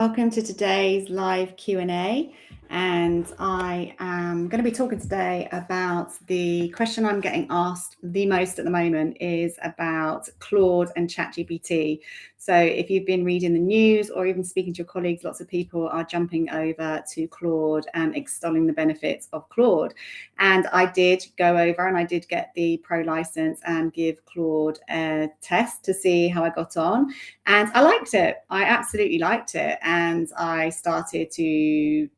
Welcome to today's live Q&A, and I am going to be talking today about the question I'm getting asked the most at the moment is about Claude and ChatGPT. So if you've been reading the news or even speaking to your colleagues, lots of people are jumping over to Claude and extolling the benefits of Claude. And I did go over and I did get the pro license and give Claude a test to see how I got on. And I liked it. I absolutely liked it. And I started to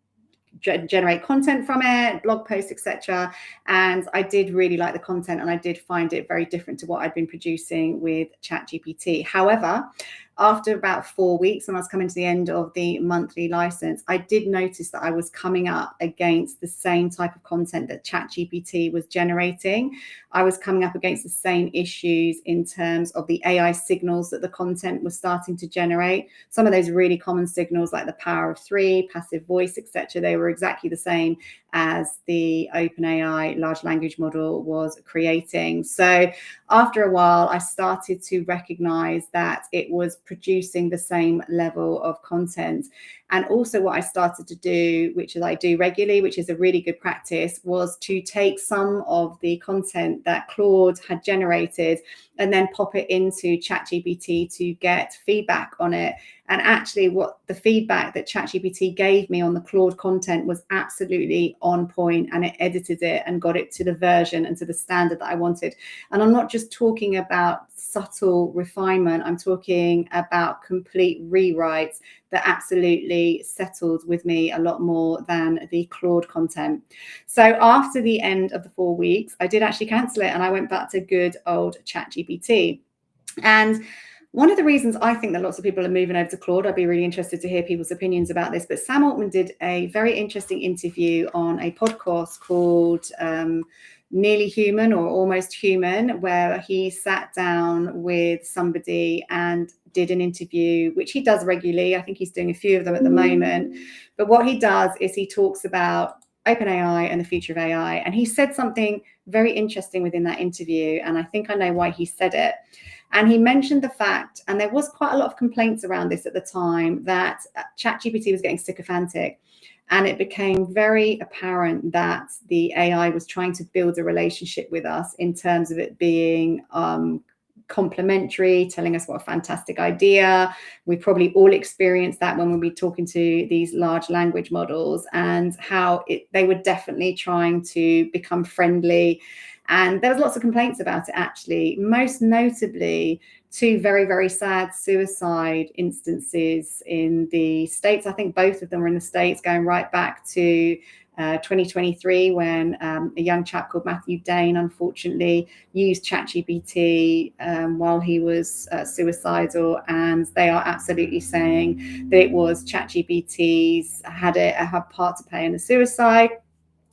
generate content from it, blog posts, etc. And I did really like the content, and I did find it very different to what I'd been producing with ChatGPT. However, after about 4 weeks, when I was coming to the end of the monthly license, I did notice that I was coming up against the same type of content that ChatGPT was generating. I was coming up against the same issues in terms of the AI signals that the content was starting to generate. Some of those really common signals like the power of three, passive voice, etc., they were exactly the same as the OpenAI large language model was creating. So after a while, I started to recognize that it was producing the same level of content. And also what I started to do, which is I do regularly, which is a really good practice, was to take some of the content that Claude had generated and then pop it into ChatGPT to get feedback on it. And actually what the feedback that ChatGPT gave me on the Claude content was absolutely on point, and it edited it and got it to the version and to the standard that I wanted. And I'm not just talking about subtle refinement, I'm talking about complete rewrites that absolutely settled with me a lot more than the Claude content. So after the end of the 4 weeks, I did actually cancel it and I went back to good old ChatGPT. And one of the reasons I think that lots of people are moving over to Claude, I'd be really interested to hear people's opinions about this, but Sam Altman did a very interesting interview on a podcast called Nearly Human or Almost Human, where he sat down with somebody and did an interview, which he does regularly. I think he's doing a few of them at the moment. But what he does is he talks about OpenAI and the future of AI. And he said something very interesting within that interview. And I think I know why he said it. And he mentioned the fact, and there was quite a lot of complaints around this at the time, that ChatGPT was getting sycophantic. And it became very apparent that the AI was trying to build a relationship with us in terms of it being complimentary, telling us what a fantastic idea. We probably all experienced that when we'll be talking to these large language models, and how they were definitely trying to become friendly. And there was lots of complaints about it, actually, most notably two very, very sad suicide instances in the States. I think both of them were in the States, going right back to 2023, when a young chap called Matthew Dane unfortunately used ChatGPT while he was suicidal, and they are absolutely saying that it was ChatGPT's had part to play in the suicide.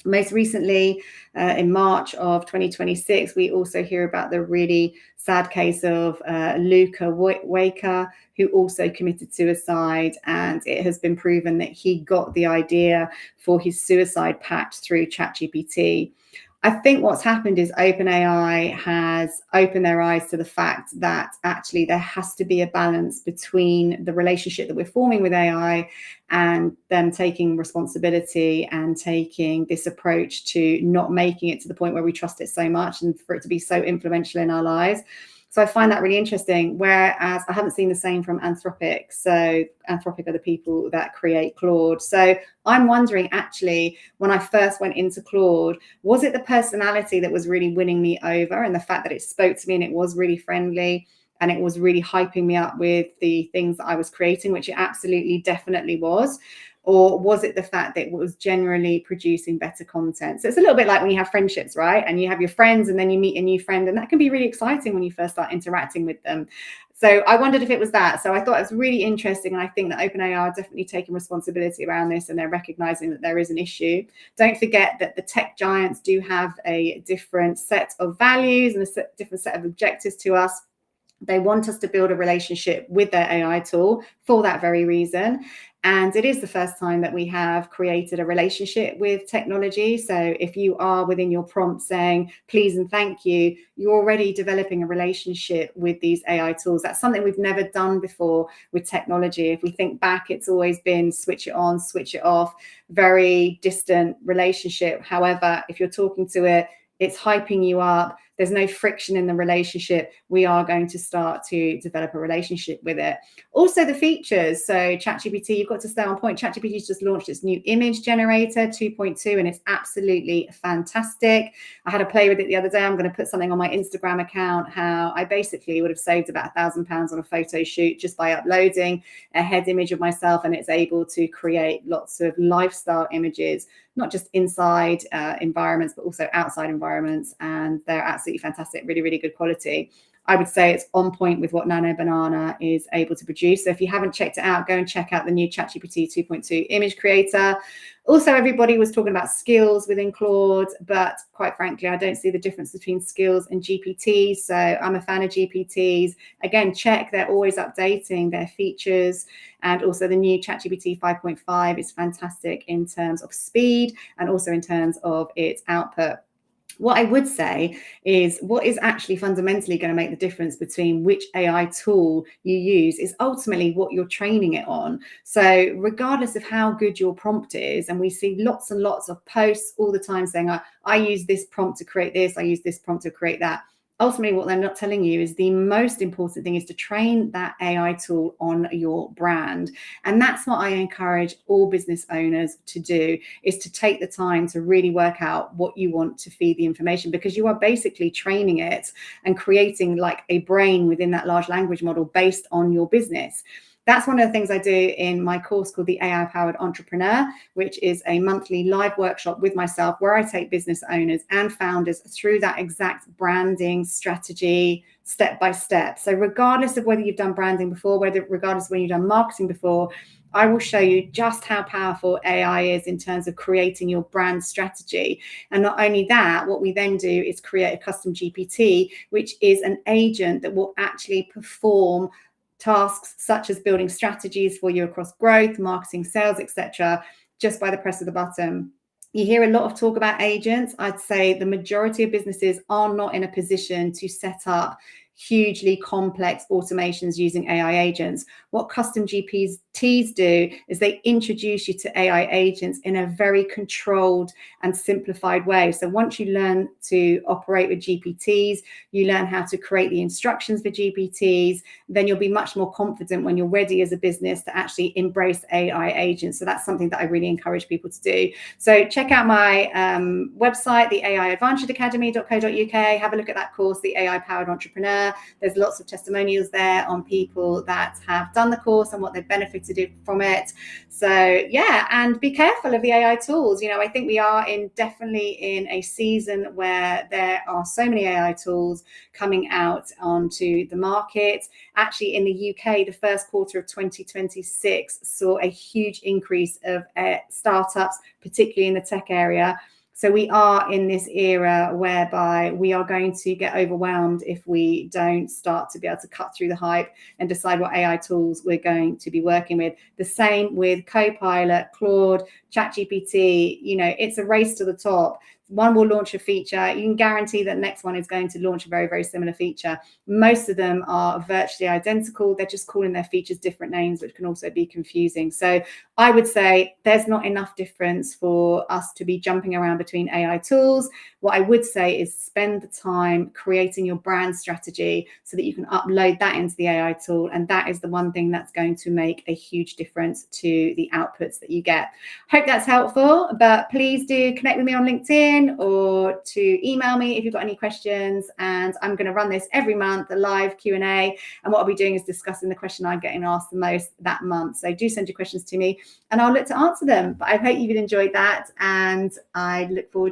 Most recently, in March of 2026, we also hear about the really sad case of Luca Waker, who also committed suicide, and it has been proven that he got the idea for his suicide pact through ChatGPT. I think what's happened is OpenAI has opened their eyes to the fact that actually there has to be a balance between the relationship that we're forming with AI and them taking responsibility and taking this approach to not making it to the point where we trust it so much and for it to be so influential in our lives. So I find that really interesting, whereas I haven't seen the same from Anthropic. So Anthropic are the people that create Claude. So I'm wondering, actually, when I first went into Claude, was it the personality that was really winning me over, and the fact that it spoke to me and it was really friendly and it was really hyping me up with the things that I was creating, which it absolutely definitely was? Or was it the fact that it was generally producing better content? So it's a little bit like when you have friendships, right? And you have your friends and then you meet a new friend, and that can be really exciting when you first start interacting with them. So I wondered if it was that. So I thought it was really interesting. And I think that OpenAI are definitely taking responsibility around this, and they're recognizing that there is an issue. Don't forget that the tech giants do have a different set of values and a different set of objectives to us. They want us to build a relationship with their AI tool for that very reason. And it is the first time that we have created a relationship with technology. So if you are within your prompt saying please and thank you, you're already developing a relationship with these AI tools. That's something we've never done before with technology. If we think back, it's always been switch it on, switch it off, very distant relationship. However, if you're talking to it, it's hyping you up. There's no friction in the relationship. We are going to start to develop a relationship with it. Also, the features. So ChatGPT, you've got to stay on point. ChatGPT's just launched its new image generator 2.2, and it's absolutely fantastic. I had a play with it the other day. I'm going to put something on my Instagram account, how I basically would have saved about £1,000 on a photo shoot just by uploading a head image of myself, and it's able to create lots of lifestyle images, not just inside environments, but also outside environments. And they're absolutely fantastic, really, really good quality. I would say it's on point with what Nano Banana is able to produce. So if you haven't checked it out, go and check out the new ChatGPT 2.2 image creator. Also, everybody was talking about skills within Claude, but quite frankly, I don't see the difference between skills and GPT. So I'm a fan of GPTs. Again, check, they're always updating their features. And also the new ChatGPT 5.5 is fantastic in terms of speed and also in terms of its output. What I would say is what is actually fundamentally going to make the difference between which AI tool you use is ultimately what you're training it on. So regardless of how good your prompt is, and we see lots and lots of posts all the time saying, I use this prompt to create this, I use this prompt to create that. Ultimately, what they're not telling you is the most important thing is to train that AI tool on your brand. And that's what I encourage all business owners to do, is to take the time to really work out what you want to feed the information, because you are basically training it and creating like a brain within that large language model based on your business. That's one of the things I do in my course called the AI Powered Entrepreneur, which is a monthly live workshop with myself where I take business owners and founders through that exact branding strategy step by step. So regardless of whether you've done branding before, regardless of when you've done marketing before, I will show you just how powerful AI is in terms of creating your brand strategy. And not only that, what we then do is create a custom GPT, which is an agent that will actually perform tasks such as building strategies for you across growth, marketing, sales, etc., just by the press of the button. You hear a lot of talk about agents. I'd say the majority of businesses are not in a position to set up hugely complex automations using AI agents. What custom GPTs do is they introduce you to AI agents in a very controlled and simplified way. So once you learn to operate with GPTs, you learn how to create the instructions for GPTs, then you'll be much more confident when you're ready as a business to actually embrace AI agents. So that's something that I really encourage people to do. So check out my website, the AIadvantagedacademy.co.uk. Have a look at that course, the AI Powered Entrepreneur. There's lots of testimonials there on people that have done the course and what they've benefited from it. So yeah, and be careful of the AI tools. You know, I think we are definitely in a season where there are so many AI tools coming out onto the market. Actually, in the UK, the first quarter of 2026 saw a huge increase of startups, particularly in the tech area. So we are in this era whereby we are going to get overwhelmed if we don't start to be able to cut through the hype and decide what AI tools we're going to be working with. The same with Copilot, Claude, ChatGPT. You know, it's a race to the top. One will launch a feature. You can guarantee that the next one is going to launch a very, very similar feature. Most of them are virtually identical. They're just calling their features different names, which can also be confusing. So I would say there's not enough difference for us to be jumping around between AI tools. What I would say is spend the time creating your brand strategy so that you can upload that into the AI tool. And that is the one thing that's going to make a huge difference to the outputs that you get. Hope that's helpful, but please do connect with me on LinkedIn or to email me if you've got any questions. And I'm going to run this every month, a live Q&A. And what I'll be doing is discussing the question I'm getting asked the most that month. So do send your questions to me and I'll look to answer them. But I hope you've enjoyed that, and I look forward